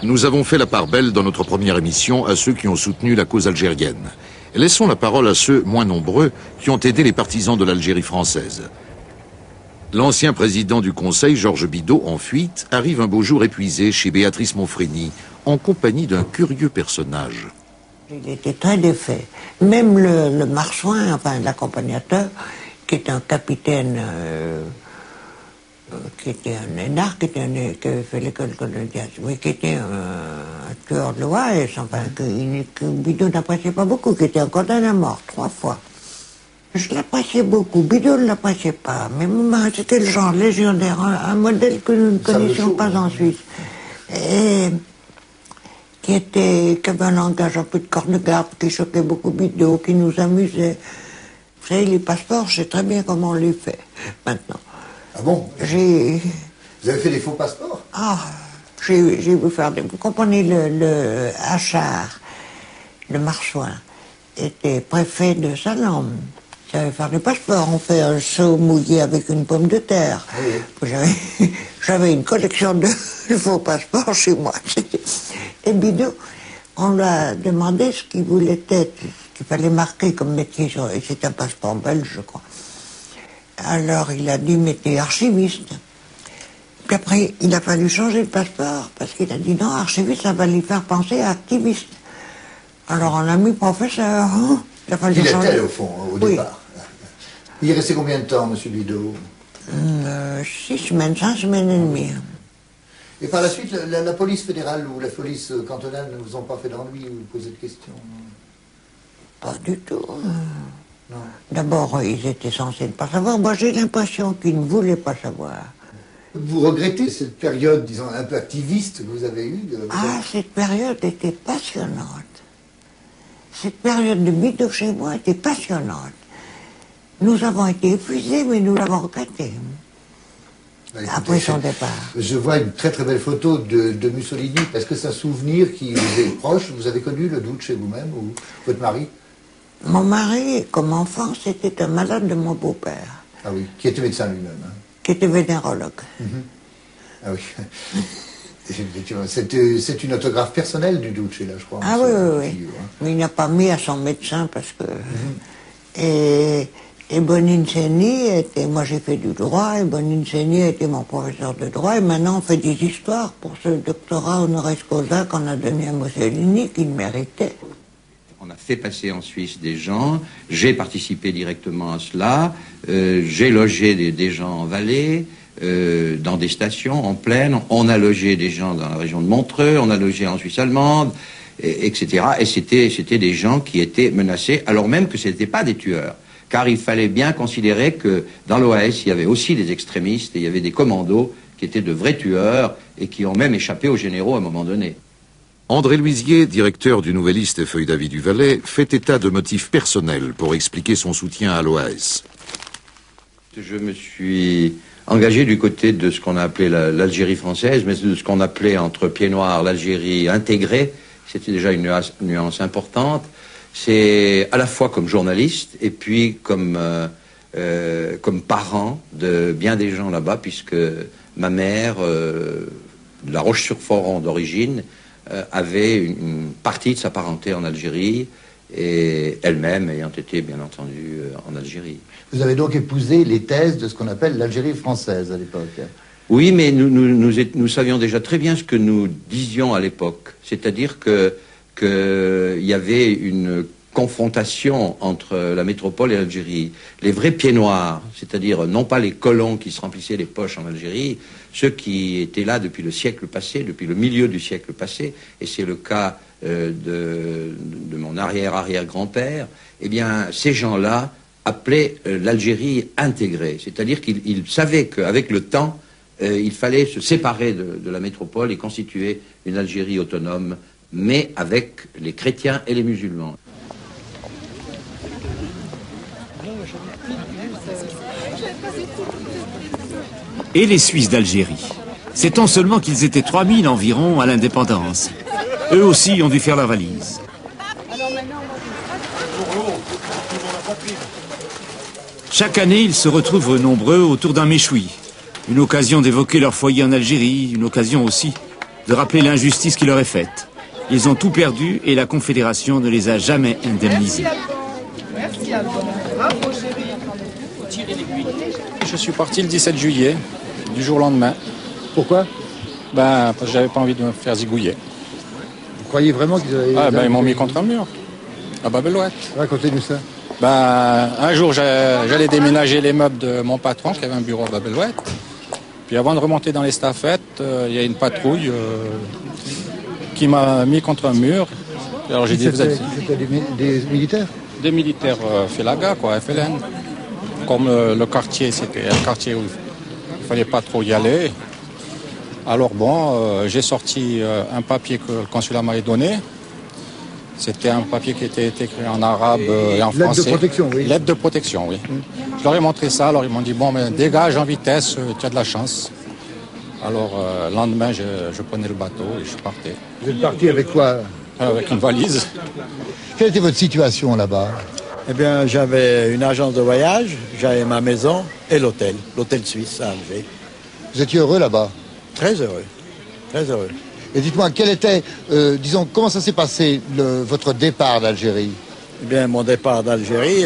Nous avons fait la part belle dans notre première émission à ceux qui ont soutenu la cause algérienne. Laissons la parole à ceux, moins nombreux, qui ont aidé les partisans de l'Algérie française. L'ancien président du Conseil, Georges Bidault, en fuite, arrive un beau jour épuisé chez Béatrice Monfrény, en compagnie d'un curieux personnage. Il était très défait. Même le marsouin, enfin l'accompagnateur, qui était un capitaine, qui était un énarque, qui avait fait l'école coloniale, mais qui était un tueur de l'OAS, enfin, que Bidault n'appréciait pas beaucoup, qui était condamné à mort 3 fois. Je l'appréciais beaucoup, Bidault ne l'appréciait pas, mais c'était le genre légionnaire, un modèle que nous ne connaissions pas en Suisse. Et qui avait un langage un peu de corne-garde, qui choquait beaucoup Bidault, qui nous amusait. Vous savez, les passeports, je sais très bien comment on les fait, maintenant. Ah bon? Vous avez fait des faux passeports? Ah, j'ai vu faire des... Vous comprenez, le Achard, le marsouin, était préfet de Salon. Il savait faire des passeports. On fait un seau mouillé avec une pomme de terre. Oui. J'avais une collection de faux passeports chez moi. Et Bidault, on lui a demandé ce qu'il voulait être, ce qu'il fallait marquer comme métier. Et c'est un passeport belge, je crois. Alors il a dit métier archiviste. Puis après, il a fallu changer de passeport, parce qu'il a dit non, archiviste, ça va lui faire penser à activiste. Alors on a mis professeur. Hein. Il a fallu changer. Il était au fond, au départ. Il est resté combien de temps, M. Bidault? 6 semaines, 5 semaines et demie. Et par la suite, la police fédérale ou la police cantonale ne vous ont pas fait d'ennui ou posé de questions? Pas du tout. D'abord, ils étaient censés ne pas savoir. Moi, j'ai l'impression qu'ils ne voulaient pas savoir. Vous regrettez cette période, disons, un peu activiste que vous avez eue? Cette période était passionnante. Cette période de Bidault chez moi était passionnante. Nous avons été épuisés, mais nous l'avons regretté. Après son départ. Je vois une très très belle photo de Mussolini. Est-ce que c'est un souvenir qui vous est proche? Vous avez connu le doute chez vous-même ou votre mari? Mon mari, comme enfant, c'était un malade de mon beau-père. Ah oui, qui était médecin lui-même. Hein. Qui était vénérologue. Ah oui. C'est une autographe personnelle du Duce, là, je crois. Ah oui, oui, oui. Mais il n'a pas mis à son médecin parce que... Et Boninsegni était... Moi, j'ai fait du droit, et Boninsegni était mon professeur de droit, et maintenant, on fait des histoires pour ce doctorat honoris causa qu'on a donné à Mussolini, qu'il méritait. On a fait passer en Suisse des gens, j'ai participé directement à cela, j'ai logé des gens en Valais, dans des stations en plaine, on a logé des gens dans la région de Montreux, on a logé en Suisse allemande, etc. Et c'était des gens qui étaient menacés, alors même que ce n'étaient pas des tueurs. Car il fallait bien considérer que dans l'OAS, il y avait aussi des extrémistes, et il y avait des commandos qui étaient de vrais tueurs, et qui ont même échappé aux généraux à un moment donné. André Louisier, directeur du Nouvelliste Feuille d'Avis du Valais, fait état de motifs personnels pour expliquer son soutien à l'OAS. Je me suis engagé du côté de ce qu'on a appelé l'Algérie française, mais de ce qu'on appelait entre pieds noirs l'Algérie intégrée. C'était déjà une nuance importante. C'est à la fois comme journaliste et puis comme parent de bien des gens là-bas, puisque ma mère, de La Roche-sur-Foron d'origine, avait une partie de sa parenté en Algérie, et elle-même ayant été, bien entendu, en Algérie. Vous avez donc épousé les thèses de ce qu'on appelle l'Algérie française à l'époque. Oui, mais nous savions déjà très bien ce que nous disions à l'époque. C'est-à-dire qu'il y avait une confrontation entre la métropole et l'Algérie. Les vrais pieds noirs, c'est-à-dire non pas les colons qui se remplissaient les poches en Algérie, ceux qui étaient là depuis le siècle passé, depuis le milieu du siècle passé, et c'est le cas de mon arrière-arrière-grand-père, eh bien, ces gens-là appelaient l'Algérie intégrée. C'est-à-dire qu'ils savaient qu'avec le temps, il fallait se séparer de la métropole et constituer une Algérie autonome, mais avec les chrétiens et les musulmans. Et les Suisses d'Algérie. Sait-on seulement qu'ils étaient 3000 environ à l'indépendance. Eux aussi ont dû faire leur valise. Chaque année, ils se retrouvent nombreux autour d'un méchoui. Une occasion d'évoquer leur foyer en Algérie, une occasion aussi de rappeler l'injustice qui leur est faite. Ils ont tout perdu et la Confédération ne les a jamais indemnisés. Merci à vous. Bravo, chérie. Je suis parti le 17 juillet, du jour au lendemain. Pourquoi? Parce que j'avais pas envie de me faire zigouiller. Vous croyez vraiment qu'ils avaient... Ils m'ont mis contre un mur, à Babel-Oued. Racontez-nous ça. Un jour, j'allais déménager les meubles de mon patron, qui avait un bureau à Babel-Oued. Puis avant de remonter dans les staffettes, il y a une patrouille qui m'a mis contre un mur. Alors j'ai dit, vous êtes... C'était des militaires? Des militaires FELAGA, quoi, FLN. Comme le quartier, c'était un quartier où il ne fallait pas trop y aller. Alors bon, j'ai sorti un papier que le consulat m'avait donné. C'était un papier qui était écrit en arabe et en français. Lettre de protection, oui. Lettre de protection, oui. Je leur ai montré ça, alors ils m'ont dit, bon, mais dégage en vitesse, tu as de la chance. Alors, le lendemain, je prenais le bateau et je partais. Vous êtes parti avec quoi? Avec une valise. Quelle était votre situation là-bas? Eh bien, j'avais une agence de voyage, j'avais ma maison et l'hôtel suisse à Alger. Vous étiez heureux là-bas? Très heureux, très heureux. Et dites-moi, quel était, disons, comment ça s'est passé, votre départ d'Algérie? Eh bien, mon départ d'Algérie,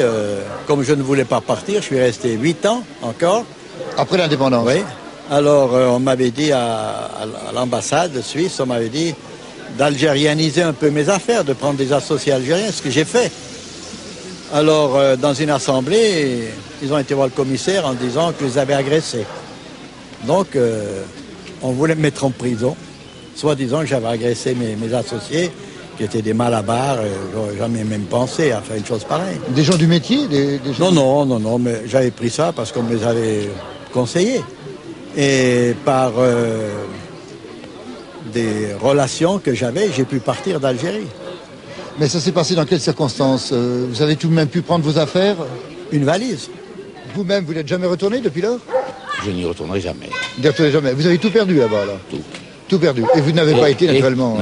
comme je ne voulais pas partir, je suis resté 8 ans encore. Après l'indépendance? Oui. Alors, on m'avait dit à l'ambassade suisse, on m'avait dit d'algérianiser un peu mes affaires, de prendre des associés algériens, ce que j'ai fait. Alors, dans une assemblée, ils ont été voir le commissaire en disant que je les avais agressés. Donc, on voulait me mettre en prison, soit disant que j'avais agressé mes associés, qui étaient des malabars. J'aurais jamais même pensé à faire une chose pareille. Des gens du métier des gens... Non, mais j'avais pris ça parce qu'on me les avait conseillés. Et par des relations que j'avais, j'ai pu partir d'Algérie. Mais ça s'est passé dans quelles circonstances? Vous avez tout de même pu prendre vos affaires? Une valise. Vous-même, vous n'êtes jamais retourné depuis lors? Je n'y retournerai jamais. N'y retournerai jamais. Vous avez tout perdu là-bas, là? Tout perdu. Et vous n'avez pas été naturellement...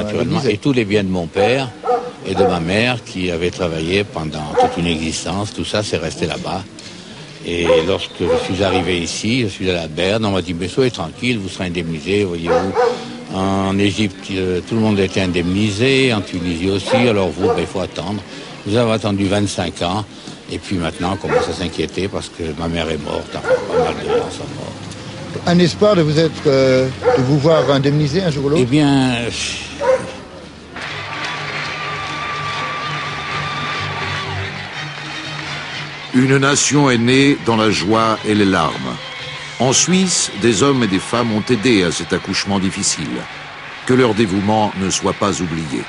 Et tous les biens de mon père et de ma mère qui avaient travaillé pendant toute une existence, tout ça, c'est resté là-bas. Et lorsque je suis arrivé ici, je suis à la Berne, on m'a dit, mais soyez tranquille, vous serez indemnisé, voyez-vous. En Égypte, tout le monde était indemnisé, en Tunisie aussi, alors vous, il faut attendre. Vous avez attendu 25 ans, et puis maintenant, on commence à s'inquiéter parce que ma mère est morte, enfin, pas mal de gens sont morts. Un espoir de vous voir indemnisé un jour ou l'autre? Eh bien... Une nation est née dans la joie et les larmes. En Suisse, des hommes et des femmes ont aidé à cet accouchement difficile. Que leur dévouement ne soit pas oublié.